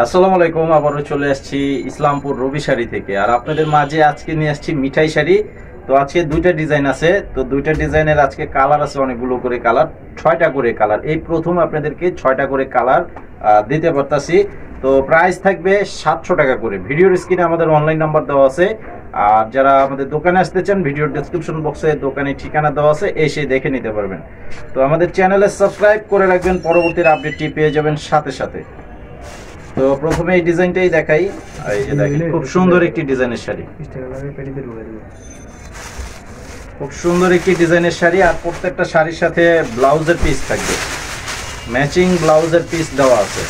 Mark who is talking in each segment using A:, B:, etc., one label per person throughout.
A: আসসালামু আলাইকুম। আবারও চলে আসছি ইসলামপুর রবি শাড়ি থেকে। আর আপনাদের মাঝে আজকে নিয়ে আসছি মিঠাই শাড়ি। তো আজকে দুইটা ডিজাইন আছে, তো দুইটা ডিজাইনের আজকে কালার আছে অনেকগুলো করে কালার, 6টা করে কালার। এই প্রথম আপনাদেরকে 6টা করে কালার দিতে পারতাছি। তো প্রাইস থাকবে 700 টাকা করে। ভিডিওর স্ক্রিনে আমাদের অনলাইন নাম্বার দেওয়া আছে। আর যারা আমাদের দোকানে আসতে চান, ভিডিওর ডেসক্রিপশন বক্সে দোকানের ঠিকানা দেওয়া আছে, এসে দেখে নিতে পারবেন। তো আমাদের চ্যানেলে সাবস্ক্রাইব করে রাখবেন, পরবর্তীর আপডেটটি পেয়ে যাবেন সাথে সাথে। তো প্রথমে এই ডিজাইনটাই দেখাই। এই যে দেখেন, খুব সুন্দর একটি ডিজাইনের শাড়ি, খুব সুন্দর একটি ডিজাইনের শাড়ি। আর প্রত্যেকটা শাড়ির সাথে ব্লাউজের পিস থাকবে, ম্যাচিং ব্লাউজের পিস দেওয়া আছে।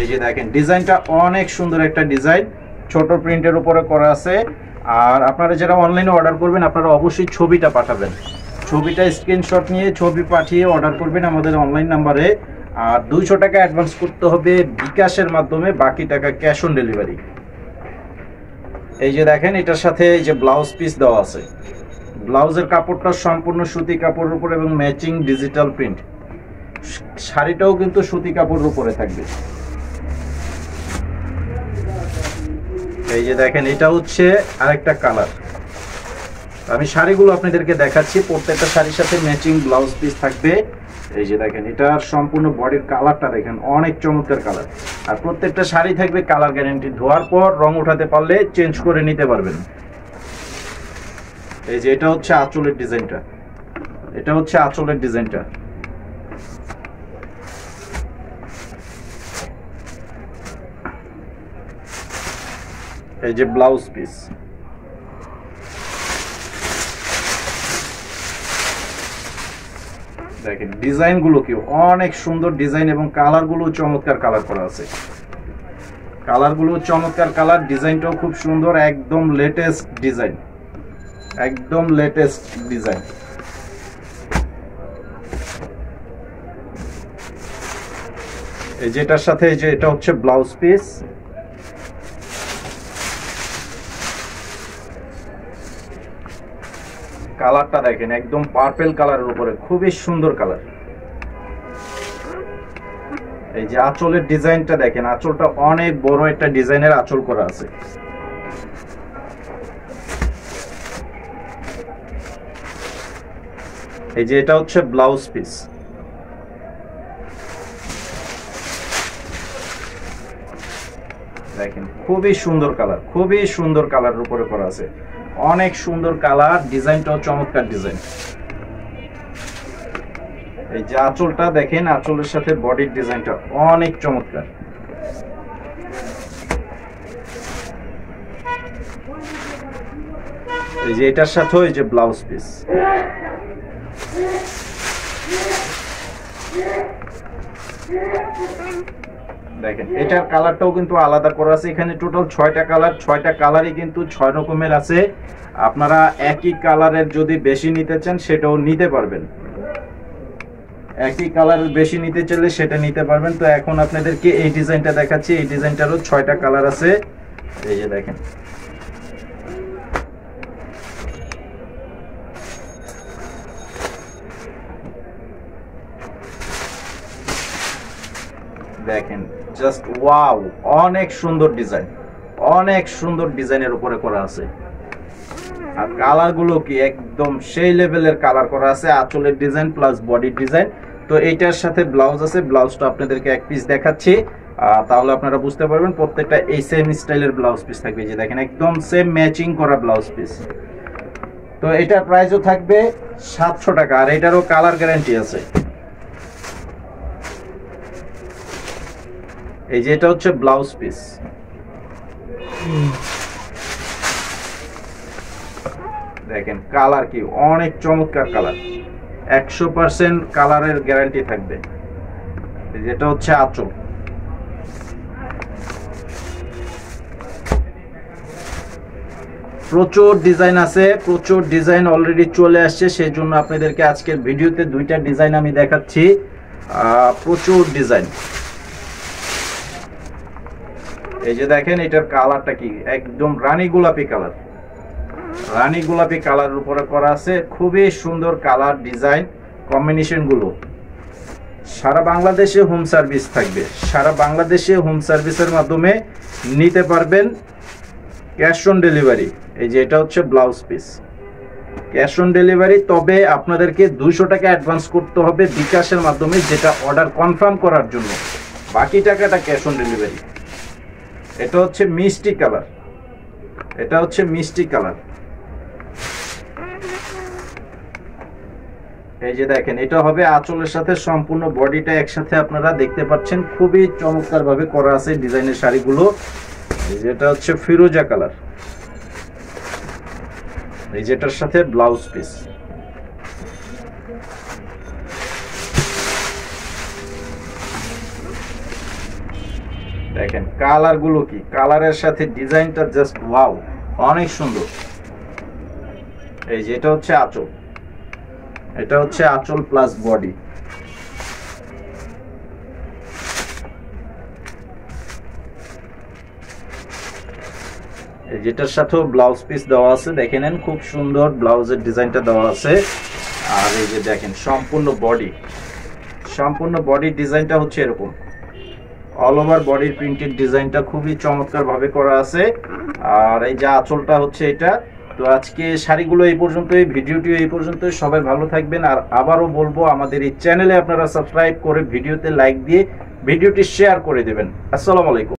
A: এই যে দেখেন, ডিজাইনটা অনেক সুন্দর একটা ডিজাইন, ছোট প্রিন্টের উপরে করা আছে। আর আপনারা যারা অনলাইনে অর্ডার করবেন, আপনারা অবশ্যই ছবিটা পাঠাবেন, ছবিটা স্ক্রিনশট নিয়ে ছবি পাঠিয়ে অর্ডার করবেন আমাদের অনলাইন নাম্বারে। আর 200 টাকা অ্যাডভান্স করতে হবে বিকাশের মাধ্যমে, বাকি টাকা ক্যাশ অন ডেলিভারি। এই যে দেখেন, এটার সাথে এই যে ব্লাউজ পিস দেওয়া আছে। ব্লাউজের কাপড়টা সম্পূর্ণ সুতি কাপড়ের উপর এবং ম্যাচিং ডিজিটাল প্রিন্ট। শাড়িটাও কিন্তু সুতি কাপড়ের উপরে থাকবে। এই যে দেখেন, এটা হচ্ছে আরেকটা কালার। আমি শাড়িগুলো আপনাদেরকে দেখাচ্ছি, প্রত্যেকটা শাড়ির সাথে ম্যাচিং ব্লাউজ পিস থাকবে। এই যে দেখেন, এটার সম্পূর্ণ বডির কালারটা দেখেন, অনেক চমৎকার কালার। আর প্রত্যেকটা শাড়ি থাকবে কালার গ্যারান্টি, ধোয়ার পর রং উঠাতে পারলে চেঞ্জ করে নিতে পারবেন। এই যে এটা হচ্ছে আঁচলের ডিজাইনটা, এটা হচ্ছে আঁচলের ডিজাইনটা। এই যে ব্লাউজ পিস। দেখেন ডিজাইনগুলো কি অনেক সুন্দর ডিজাইন, এবং কালারগুলো চমৎকার কালার করা আছে। কালারগুলো চমৎকার কালার, ডিজাইনটাও খুব সুন্দর, একদম লেটেস্ট ডিজাইন, একদম লেটেস্ট ডিজাইন। এই যেটার সাথে এই যে এটা হচ্ছে ব্লাউজ পিস। কালারটা দেখেন, একদম পার্পল কালারের উপরে, খুবই সুন্দর কালার। এই যে আঁচলের ডিজাইনটা দেখেন, আঁচলটা অনেক বড় একটা ডিজাইনের আঁচল করা আছে। এই যে এটা হচ্ছে ব্লাউজ পিস। দেখেন খুবই সুন্দর কালার, খুবই সুন্দর কালারের উপরে করা আছে, অনেক সুন্দর কালার, ডিজাইনটাও চমৎকার ডিজাইন। এই যে আঁচলটা দেখেন, আঁচলের সাথে বডির ডিজাইনটা অনেক চমৎকার। এই যে এটার সাথে এই যে ব্লাউজ পিস। দেখেন এটার কালারটাও কিন্তু আলাদা করা আছে। এখানে টোটাল 6টা কালার, 6টা কালারই কিন্তু 6 রকমের আছে। আপনারা একই কালারের যদি বেশি নিতে চান সেটাও নিতে পারবেন, একই কালারের বেশি নিতে চাইলে সেটা নিতে পারবেন। তো এখন আপনাদেরকে এই ডিজাইনটা দেখাচ্ছি, এই ডিজাইনটারও 6টা কালার আছে। এই যে দেখেন, দেখেন জাস্ট ওয়াও, অনেক সুন্দর ডিজাইন, অনেক সুন্দর ডিজাইনের উপরে করা আছে। আর কালারগুলো কি একদম সেই লেভেলের কালার করা আছে, আঁচলের ডিজাইন প্লাস বডির ডিজাইন। তো এইটার সাথে ব্লাউজ আছে, ব্লাউজটা আপনাদেরকে এক পিস দেখাচ্ছি, তাহলে আপনারা বুঝতে পারবেন। প্রত্যেকটা এই সেম স্টাইলের ব্লাউজ পিস থাকবে। যে দেখেন একদম সেম ম্যাচিং করা ব্লাউজ পিস। তো এটার প্রাইসও থাকবে 700 টাকা, আর এটারও কালার গ্যারান্টি আছে। এই যে এটা হচ্ছে ব্লাউজ পিস। দেখেন কালার কি অনেক চমৎকার কালার, 100% কালারের গ্যারান্টি থাকবে। যেটা হচ্ছে আঁচল। প্রচুর ডিজাইন আছে, প্রচুর ডিজাইন অলরেডি চলে আসছে, সেই জন্য আপনাদেরকে আজকের ভিডিওতে 2টা ডিজাইন আমি দেখাচ্ছি। প্রচুর ডিজাইন। এই যে দেখেন, এটার কালারটা কি একদম রানী গোলাপি কালার, রানী গোলাপি কালারের উপরে করা আছে। খুবই সুন্দর কালার, ডিজাইন কম্বিনেশন গুলো। সারা বাংলাদেশে হোম সার্ভিস থাকবে, সারা বাংলাদেশে হোম সার্ভিসের মাধ্যমে নিতে পারবেন। Cash on delivery. এই যে এটা হচ্ছে blouse piece, cash on delivery. তবে আপনাদেরকে 200 টাকা অ্যাডভান্স করতে হবে বিকাশের মাধ্যমে, যেটা অর্ডার কনফার্ম করার জন্য। বাকি টাকাটা ক্যাশ অন ডেলিভারি। এটা হচ্ছে মিষ্টি কালার, এটা হচ্ছে মিষ্টি কালার। এই যে দেখেন, এটা হবে আঁচলের সাথে সম্পূর্ণ বডিটা একসাথে আপনারা দেখতে পাচ্ছেন। খুবই চমৎকার ভাবে করা আছে ডিজাইনের শাড়িগুলো। এই যেটা হচ্ছে ফিরোজা কালার, এই যেটার সাথে ব্লাউজ পিস। দেখেন কালার গুলো কি, কালারের সাথে ডিজাইনটা জাস্ট ওয়াও, অনেক সুন্দর। এই যে এটা হচ্ছে আঁচল, এটা হচ্ছে আঁচল প্লাস বডি। এই যেটার সাথেও ব্লাউজ পিস দেওয়া আছে, দেখে নেন খুব সুন্দর ব্লাউজের ডিজাইনটা দেওয়া আছে। আর এই যে দেখেন সম্পূর্ণ বডি, সম্পূর্ণ বডির ডিজাইনটা হচ্ছে এরকম, অল ওভার বডির প্রিন্টেড ডিজাইনটা খুবই চমৎকার ভাবে করা আছে। আর এই যে আঁচলটা হচ্ছে এটা। তো আজকে শাড়িগুলো এই পর্যন্তই, ভিডিওটি এই পর্যন্তই। সবাই ভালো থাকবেন। আর আবারও বলবো, আমাদের এই চ্যানেলে আপনারা সাবস্ক্রাইব করে ভিডিওতে লাইক দিয়ে ভিডিওটি শেয়ার করে দেবেন। আসসালামু আলাইকুম।